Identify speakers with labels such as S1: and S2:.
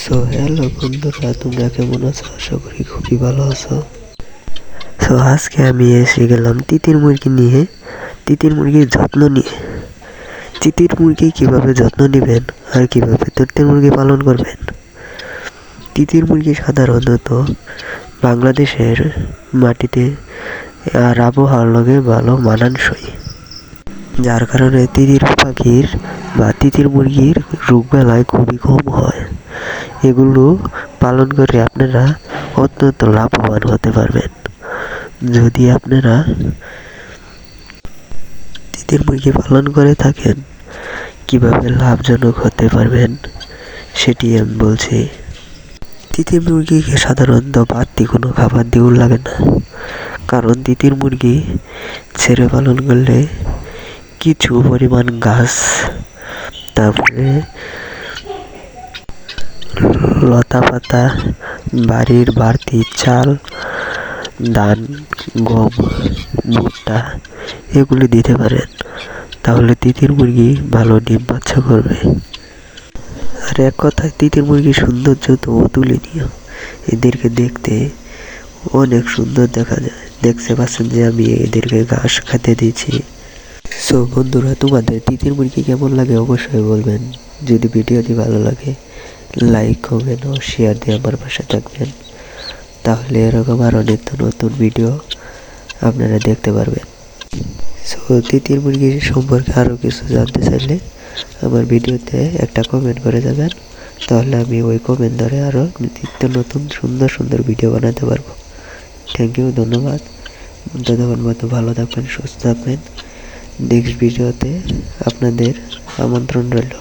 S1: So hello বন্ধুরা, তোমরা কেমন আছো? আশা করি খুবই ভালো আছো। সো আজকে আমি এসে গেলাম তিতির মুরগি নিয়ে, তিতির মুরগির যত্ন নিয়ে। তিতির মুরগি কিভাবে যত্ন নেবেন আর কিভাবে তিতির মুরগি পালন করবেন। তিতির মুরগি সাধারণত বাংলাদেশের মাটিতে আর আবহাওয়ার লগে ভালো মানানসই, যার কারণে তিতির পাখির বা তিতির মুরগির রোগবালাই খুবই কম হয়। এগুলো পালন করে আপনারা অত্যন্ত লাভবান হতে পারবেন। যদি আপনারা তিতির মুরগি পালন করে থাকেন, কিভাবে লাভজনক হতে পারবেন সেটি আমি বলছি। তিতির মুরগিকে সাধারণত বাড়তি কোনো খাবার দিও লাগে না, কারণ তিতির মুরগি ছেড়ে পালন করলে কিছু পরিমাণ ঘাস, তারপরে লতা পাতা, বাড়ির বাড়তি চাল, ধান, গম, ভুট্টা এগুলি দিতে পারেন। তাহলে তিতির মুরগি ভালো ডিম বাচ্চা করবে। আর এক কথায় তিতির মুরগির সৌন্দর্য তো অতুলনীয়। এদেরকে দেখতে অনেক সুন্দর দেখা যায়। দেখতে পাচ্ছেন যে আমি এদেরকে ঘাস খেতে দিচ্ছি। সো বন্ধুরা, তোমাদের তিতির মুরগি কেমন লাগে অবশ্যই বলবেন। যদি ভিডিওটি ভালো লাগে লাইক, কমেন্ট ও শেয়ার দিয়ে আমার পাশে থাকবেন। তাহলে এরকম আরও নিত্য নতুন ভিডিও আপনারা দেখতে পারবেন। সো তিতির মুরগির সম্পর্কে আরও কিছু জানতে চাইলে আমার ভিডিওতে একটা কমেন্ট করে যাবেন। তাহলে আমি ওই কমেন্ট ধরে আরও নিত্য নতুন সুন্দর সুন্দর ভিডিও বানাতে পারবো। থ্যাংক ইউ, ধন্যবাদ। ততক্ষণ মতো ভালো থাকবেন, সুস্থ থাকবেন। নেক্সট ভিডিওতে আপনাদের আমন্ত্রণ রইল।